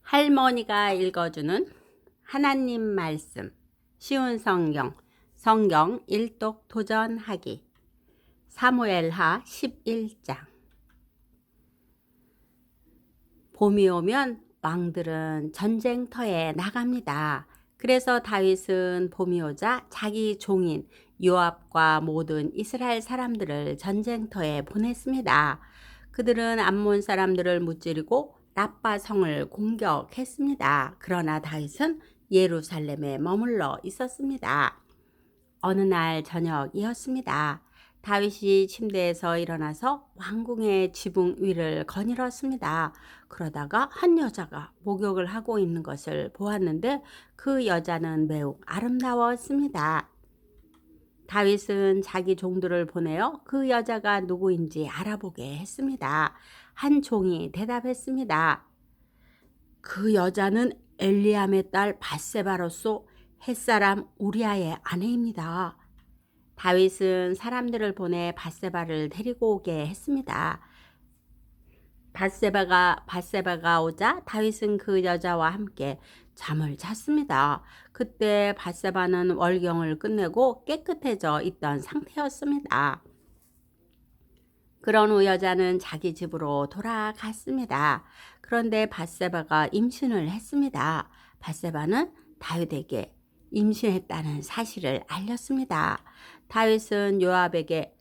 할머니가 읽어주는 하나님 말씀, 쉬운 성경 일독 도전하기. 사무엘하 11장. 봄이 오면 왕들은 전쟁터에 나갑니다. 그래서 다윗은 봄이 오자 자기 종인 요압과 모든 이스라엘 사람들을 전쟁터에 보냈습니다. 그들은 암몬 사람들을 무찌르고 라빠 성을 공격했습니다. 그러나 다윗은 예루살렘에 머물러 있었습니다. 어느 날 저녁이었습니다. 다윗이 침대에서 일어나서 왕궁의 지붕 위를 거닐었습니다. 그러다가 한 여자가 목욕을 하고 있는 것을 보았는데 그 여자는 매우 아름다웠습니다. 다윗은 자기 종들을 보내어 그 여자가 누구인지 알아보게 했습니다. 한 종이 대답했습니다. 그 여자는 엘리암의 딸 밧세바로서 햇사람 우리아의 아내입니다. 다윗은 사람들을 보내 밧세바를 데리고 오게 했습니다. 밧세바가 오자 다윗은 그 여자와 함께 잠을 잤습니다. 그때 밧세바는 월경을 끝내고 깨끗해져 있던 상태였습니다. 그런 후 여자는 자기 집으로 돌아갔습니다. 그런데 밧세바가 임신을 했습니다. 밧세바는 다윗에게 임신했다는 사실을 알렸습니다. 다윗은 요압에게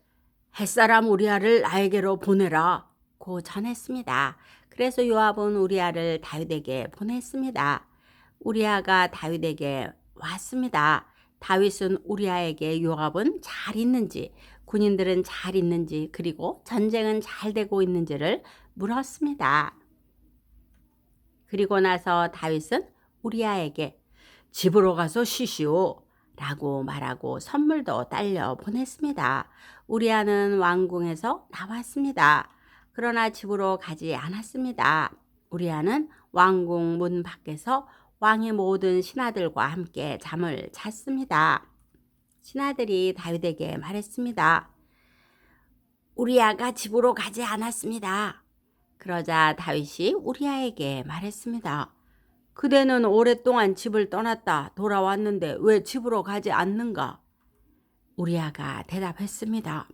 햇사람 우리아를 나에게로 보내라 고 전했습니다. 그래서 요압은 우리아를 다윗에게 보냈습니다. 우리아가 다윗에게 왔습니다. 다윗은 우리아에게 요압은 잘 있는지, 군인들은 잘 있는지, 그리고 전쟁은 잘 되고 있는지를 물었습니다. 그리고 나서 다윗은 우리아에게 집으로 가서 쉬시오 라고 말하고 선물도 딸려 보냈습니다. 우리아는 왕궁에서 나왔습니다. 그러나 집으로 가지 않았습니다. 우리아는 왕궁 문 밖에서 왕의 모든 신하들과 함께 잠을 잤습니다. 신하들이 다윗에게 말했습니다. 우리아가 집으로 가지 않았습니다. 그러자 다윗이 우리아에게 말했습니다. 그대는 오랫동안 집을 떠났다 돌아왔는데 왜 집으로 가지 않는가? 우리아가 대답했습니다.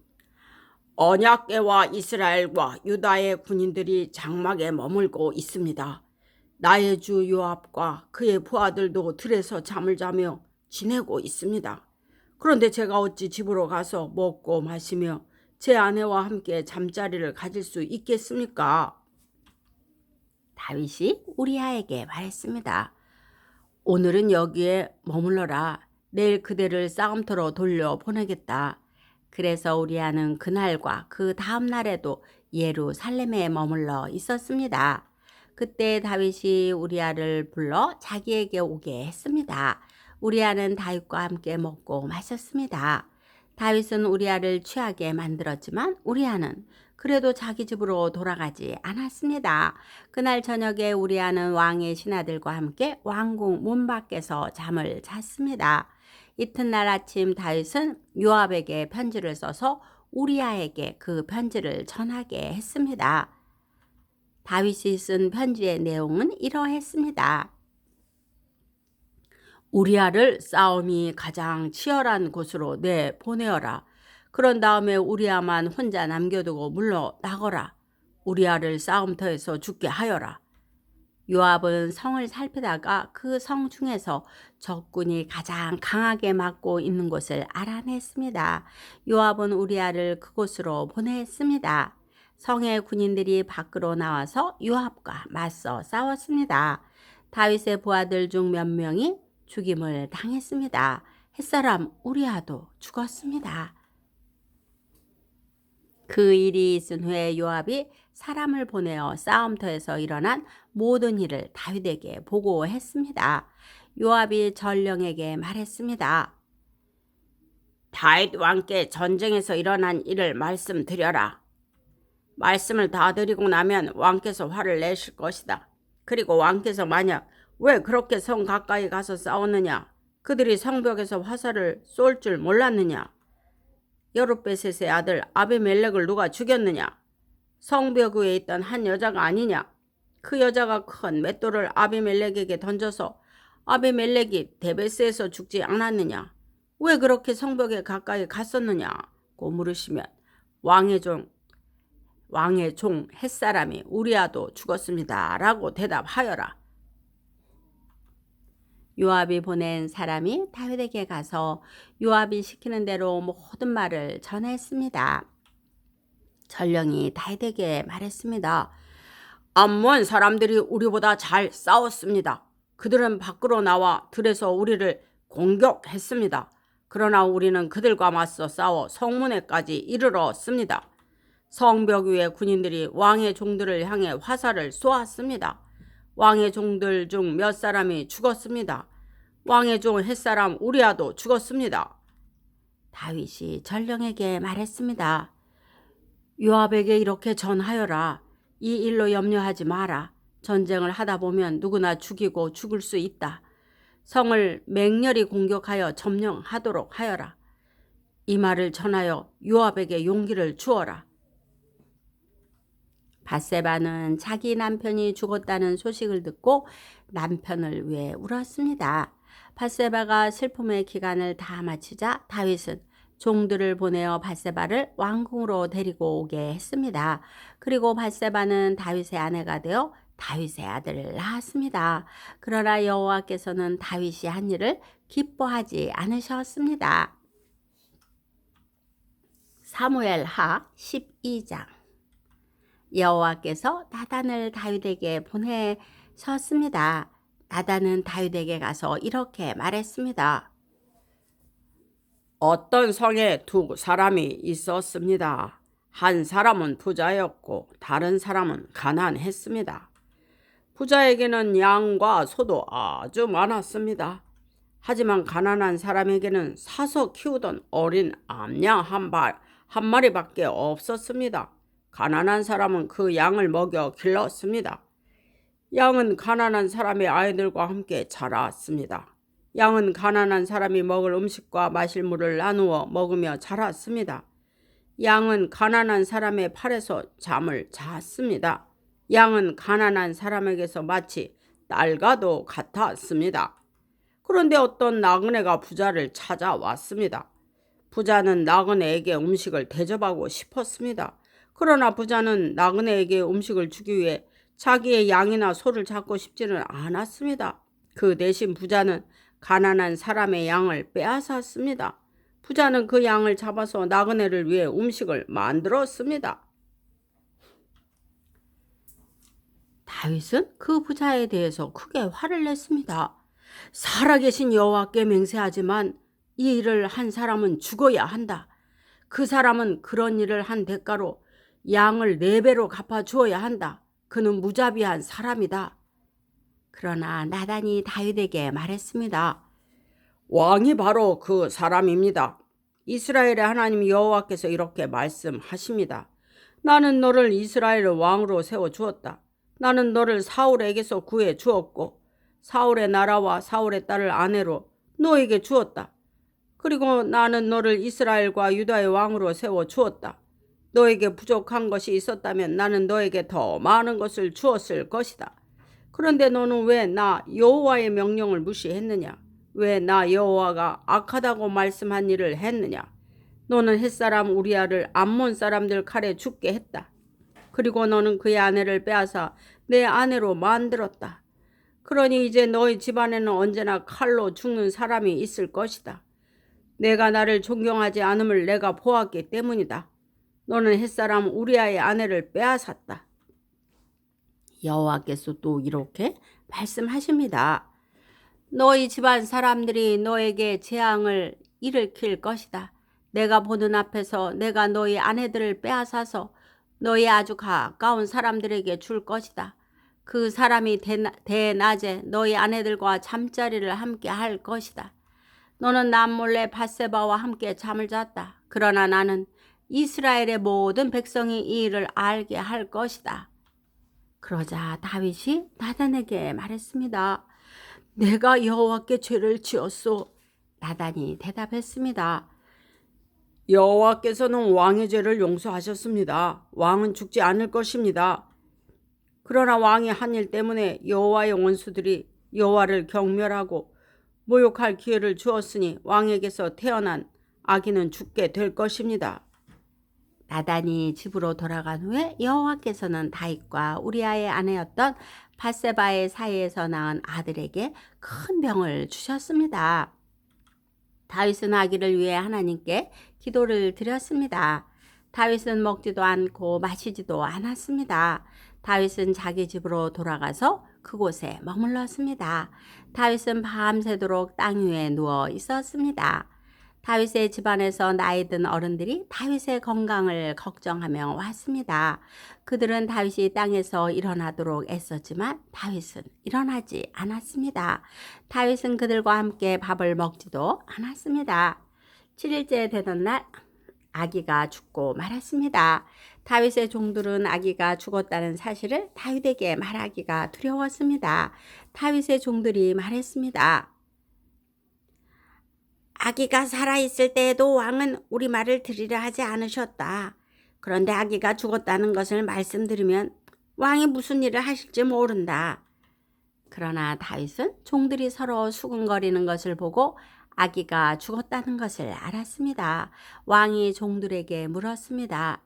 언약궤와 이스라엘과 유다의 군인들이 장막에 머물고 있습니다. 나의 주 요압과 그의 부하들도 들에서 잠을 자며 지내고 있습니다. 그런데 제가 어찌 집으로 가서 먹고 마시며 제 아내와 함께 잠자리를 가질 수 있겠습니까? 다윗이 우리아에게 말했습니다. 오늘은 여기에 머물러라. 내일 그대를 싸움터로 돌려보내겠다. 그래서 우리아는 그날과 그 다음 날에도 예루살렘에 머물러 있었습니다. 그때 다윗이 우리아를 불러 자기에게 오게 했습니다. 우리아는 다윗과 함께 먹고 마셨습니다. 다윗은 우리아를 취하게 만들었지만 우리아는 그래도 자기 집으로 돌아가지 않았습니다. 그날 저녁에 우리아는 왕의 신하들과 함께 왕궁 문 밖에서 잠을 잤습니다. 이튿날 아침 다윗은 요압에게 편지를 써서 우리아에게 그 편지를 전하게 했습니다. 다윗이 쓴 편지의 내용은 이러했습니다. 우리아를 싸움이 가장 치열한 곳으로 내보내어라. 그런 다음에 우리아만 혼자 남겨두고 물러나거라. 우리아를 싸움터에서 죽게 하여라. 요압은 성을 살피다가 그 성 중에서 적군이 가장 강하게 막고 있는 곳을 알아냈습니다. 요압은 우리아를 그곳으로 보냈습니다. 성의 군인들이 밖으로 나와서 요압과 맞서 싸웠습니다. 다윗의 부하들 중 몇 명이 죽임을 당했습니다. 햇사람 우리아도 죽었습니다. 그 일이 있은 후에 요압이 사람을 보내어 싸움터에서 일어난 모든 일을 다윗에게 보고했습니다. 요압이 전령에게 말했습니다. 다윗 왕께 전쟁에서 일어난 일을 말씀드려라. 말씀을 다 드리고 나면 왕께서 화를 내실 것이다. 그리고 왕께서 만약 왜 그렇게 성 가까이 가서 싸웠느냐? 그들이 성벽에서 화살을 쏠 줄 몰랐느냐? 여룻베셋의 아들 아비멜렉을 누가 죽였느냐? 성벽 위에 있던 한 여자가 아니냐? 그 여자가 큰 맷돌을 아비멜렉에게 던져서 아비멜렉이 데베스에서 죽지 않았느냐? 왜 그렇게 성벽에 가까이 갔었느냐고 물으시면 왕의 종 햇사람이 우리아도 죽었습니다 라고 대답하여라. 요압이 보낸 사람이 다윗에게 가서 요압이 시키는 대로 모든 말을 전했습니다. 전령이 다윗에게 말했습니다. 암몬 사람들이 우리보다 잘 싸웠습니다. 그들은 밖으로 나와 들에서 우리를 공격했습니다. 그러나 우리는 그들과 맞서 싸워 성문에까지 이르렀습니다. 성벽 위에 군인들이 왕의 종들을 향해 화살을 쏘았습니다. 왕의 종들 중 몇 사람이 죽었습니다. 왕의 종 햇사람 우리아도 죽었습니다. 다윗이 전령에게 말했습니다. 요압에게 이렇게 전하여라. 이 일로 염려하지 마라. 전쟁을 하다 보면 누구나 죽이고 죽을 수 있다. 성을 맹렬히 공격하여 점령하도록 하여라. 이 말을 전하여 요압에게 용기를 주어라. 밧세바는 자기 남편이 죽었다는 소식을 듣고 남편을 위해 울었습니다. 밧세바가 슬픔의 기간을 다 마치자 다윗은 종들을 보내어 밧세바를 왕궁으로 데리고 오게 했습니다. 그리고 밧세바는 다윗의 아내가 되어 다윗의 아들을 낳았습니다. 그러나 여호와께서는 다윗이 한 일을 기뻐하지 않으셨습니다. 사무엘하 12장. 여호와께서 나단을 다윗에게 보내셨습니다. 나단은 다윗에게 가서 이렇게 말했습니다. 어떤 성에 두 사람이 있었습니다. 한 사람은 부자였고 다른 사람은 가난했습니다. 부자에게는 양과 소도 아주 많았습니다. 하지만 가난한 사람에게는 사서 키우던 어린 암양 한 마리밖에 없었습니다. 가난한 사람은 그 양을 먹여 길렀습니다. 양은 가난한 사람의 아이들과 함께 자랐습니다. 양은 가난한 사람이 먹을 음식과 마실 물을 나누어 먹으며 자랐습니다. 양은 가난한 사람의 팔에서 잠을 잤습니다. 양은 가난한 사람에게서 마치 딸과도 같았습니다. 그런데 어떤 나그네가 부자를 찾아왔습니다. 부자는 나그네에게 음식을 대접하고 싶었습니다. 그러나 부자는 나그네에게 음식을 주기 위해 자기의 양이나 소를 잡고 싶지는 않았습니다. 그 대신 부자는 가난한 사람의 양을 빼앗았습니다. 부자는 그 양을 잡아서 나그네를 위해 음식을 만들었습니다. 다윗은 그 부자에 대해서 크게 화를 냈습니다. 살아계신 여호와께 맹세하지만 이 일을 한 사람은 죽어야 한다. 그 사람은 그런 일을 한 대가로 양을 4배로 갚아주어야 한다. 그는 무자비한 사람이다. 그러나 나단이 다윗에게 말했습니다. 왕이 바로 그 사람입니다. 이스라엘의 하나님 여호와께서 이렇게 말씀하십니다. 나는 너를 이스라엘의 왕으로 세워주었다. 나는 너를 사울에게서 구해 주었고 사울의 나라와 사울의 딸을 아내로 너에게 주었다. 그리고 나는 너를 이스라엘과 유다의 왕으로 세워주었다. 너에게 부족한 것이 있었다면 나는 너에게 더 많은 것을 주었을 것이다. 그런데 너는 왜 나 여호와의 명령을 무시했느냐? 왜 나 여호와가 악하다고 말씀한 일을 했느냐? 너는 햇사람 우리아를 암몬 사람들 칼에 죽게 했다. 그리고 너는 그의 아내를 빼앗아 내 아내로 만들었다. 그러니 이제 너희 집안에는 언제나 칼로 죽는 사람이 있을 것이다. 내가 나를 존경하지 않음을 내가 보았기 때문이다. 너는 햇사람 우리아의 아내를 빼앗았다. 여호와께서 또 이렇게 말씀하십니다. 너희 집안 사람들이 너에게 재앙을 일으킬 것이다. 내가 보는 앞에서 내가 너희 아내들을 빼앗아서 너희 아주 가까운 사람들에게 줄 것이다. 그 사람이 대낮에 너희 아내들과 잠자리를 함께 할 것이다. 너는 남몰래 밧세바와 함께 잠을 잤다. 그러나 나는 이스라엘의 모든 백성이 이 일을 알게 할 것이다. 그러자 다윗이 나단에게 말했습니다. 내가 여호와께 죄를 지었소. 나단이 대답했습니다. 여호와께서는 왕의 죄를 용서하셨습니다. 왕은 죽지 않을 것입니다. 그러나 왕이 한 일 때문에 여호와의 원수들이 여호와를 경멸하고 모욕할 기회를 주었으니 왕에게서 태어난 아기는 죽게 될 것입니다. 나단이 집으로 돌아간 후에 여호와께서는 다윗과 우리아의 아내였던 밧세바의 사이에서 낳은 아들에게 큰 병을 주셨습니다. 다윗은 아기를 위해 하나님께 기도를 드렸습니다. 다윗은 먹지도 않고 마시지도 않았습니다. 다윗은 자기 집으로 돌아가서 그곳에 머물렀습니다. 다윗은 밤새도록 땅 위에 누워 있었습니다. 다윗의 집안에서 나이 든 어른들이 다윗의 건강을 걱정하며 왔습니다. 그들은 다윗이 땅에서 일어나도록 애썼지만 다윗은 일어나지 않았습니다. 다윗은 그들과 함께 밥을 먹지도 않았습니다. 7일째 되던 날 아기가 죽고 말았습니다. 다윗의 종들은 아기가 죽었다는 사실을 다윗에게 말하기가 두려웠습니다. 다윗의 종들이 말했습니다. 아기가 살아있을 때에도 왕은 우리 말을 들으려 하지 않으셨다. 그런데 아기가 죽었다는 것을 말씀드리면 왕이 무슨 일을 하실지 모른다. 그러나 다윗은 종들이 서로 수군거리는 것을 보고 아기가 죽었다는 것을 알았습니다. 왕이 종들에게 물었습니다.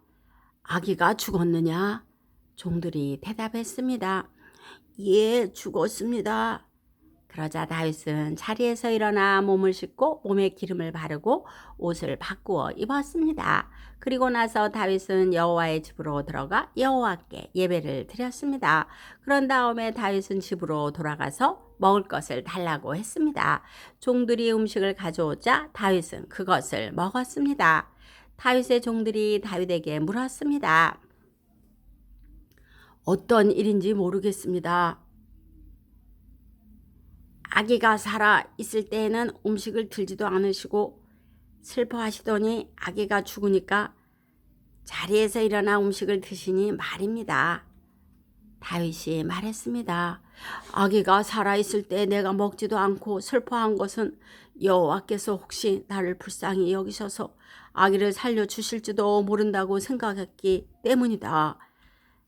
아기가 죽었느냐? 종들이 대답했습니다. 예, 죽었습니다. 그러자 다윗은 자리에서 일어나 몸을 씻고 몸에 기름을 바르고 옷을 바꾸어 입었습니다. 그리고 나서 다윗은 여호와의 집으로 들어가 여호와께 예배를 드렸습니다. 그런 다음에 다윗은 집으로 돌아가서 먹을 것을 달라고 했습니다. 종들이 음식을 가져오자 다윗은 그것을 먹었습니다. 다윗의 종들이 다윗에게 물었습니다. 어떤 일인지 모르겠습니다. 아기가 살아 있을 때에는 음식을 들지도 않으시고 슬퍼하시더니 아기가 죽으니까 자리에서 일어나 음식을 드시니 말입니다. 다윗이 말했습니다. 아기가 살아 있을 때 내가 먹지도 않고 슬퍼한 것은 여호와께서 혹시 나를 불쌍히 여기셔서 아기를 살려주실지도 모른다고 생각했기 때문이다.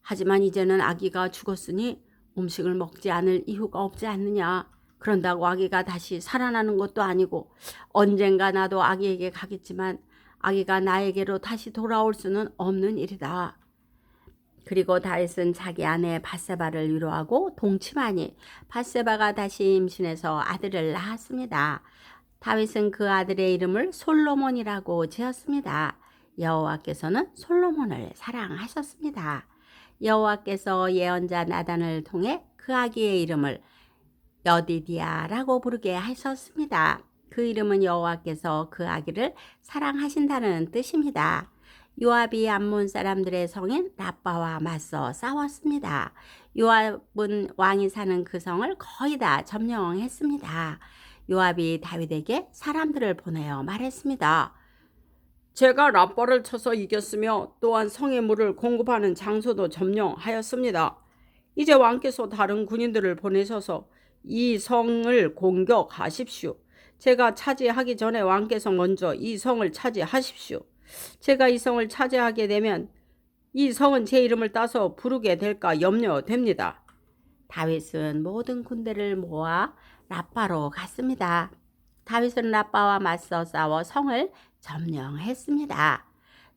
하지만 이제는 아기가 죽었으니 음식을 먹지 않을 이유가 없지 않느냐. 그런다고 아기가 다시 살아나는 것도 아니고 언젠가 나도 아기에게 가겠지만 아기가 나에게로 다시 돌아올 수는 없는 일이다. 그리고 다윗은 자기 아내 밧세바를 위로하고 동침하니 밧세바가 다시 임신해서 아들을 낳았습니다. 다윗은 그 아들의 이름을 솔로몬이라고 지었습니다. 여호와께서는 솔로몬을 사랑하셨습니다. 여호와께서 예언자 나단을 통해 그 아기의 이름을 여디디아라고 부르게 하셨습니다. 그 이름은 여호와께서 그 아기를 사랑하신다는 뜻입니다. 요압이 암몬 사람들의 성인 라빠와 맞서 싸웠습니다. 요압은 왕이 사는 그 성을 거의 다 점령했습니다. 요압이 다윗에게 사람들을 보내어 말했습니다. 제가 라빠를 쳐서 이겼으며 또한 성의 물을 공급하는 장소도 점령하였습니다. 이제 왕께서 다른 군인들을 보내셔서 이 성을 공격하십시오. 제가 차지하기 전에 왕께서 먼저 이 성을 차지하십시오. 제가 이 성을 차지하게 되면 이 성은 제 이름을 따서 부르게 될까 염려됩니다. 다윗은 모든 군대를 모아 라빠로 갔습니다. 다윗은 라빠와 맞서 싸워 성을 점령했습니다.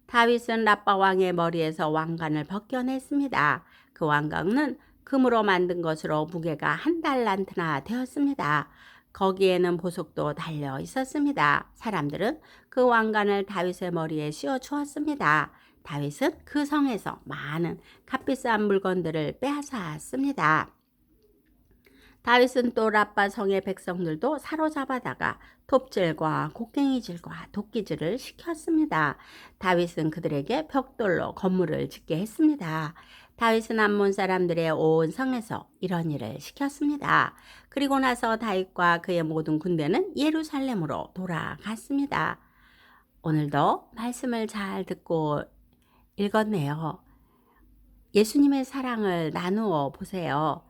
다윗은 라빠 왕의 머리에서 왕관을 벗겨냈습니다. 그 왕관은 금으로 만든 것으로 무게가 1달란트나 되었습니다. 거기에는 보석도 달려 있었습니다. 사람들은 그 왕관을 다윗의 머리에 씌워 주었습니다. 다윗은 그 성에서 많은 값비싼 물건들을 빼앗았습니다. 다윗은 또 라빠 성의 백성들도 사로잡아다가 톱질과 곡괭이질과 도끼질을 시켰습니다. 다윗은 그들에게 벽돌로 건물을 짓게 했습니다. 다윗은 암몬 사람들의 온 성에서 이런 일을 시켰습니다. 그리고 나서 다윗과 그의 모든 군대는 예루살렘으로 돌아갔습니다. 오늘도 말씀을 잘 듣고 읽었네요. 예수님의 사랑을 나누어 보세요.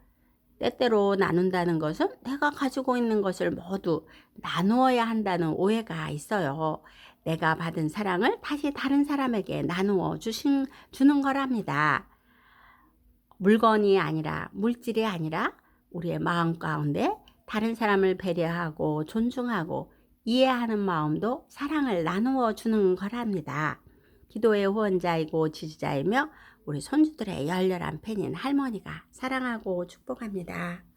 때때로 나눈다는 것은 내가 가지고 있는 것을 모두 나누어야 한다는 오해가 있어요. 내가 받은 사랑을 다시 다른 사람에게 나누어 주는 거랍니다. 물건이 아니라 물질이 아니라 우리의 마음 가운데 다른 사람을 배려하고 존중하고 이해하는 마음도 사랑을 나누어 주는 거랍니다. 기도의 후원자이고 지지자이며 우리 손주들의 열렬한 팬인 할머니가 사랑하고 축복합니다.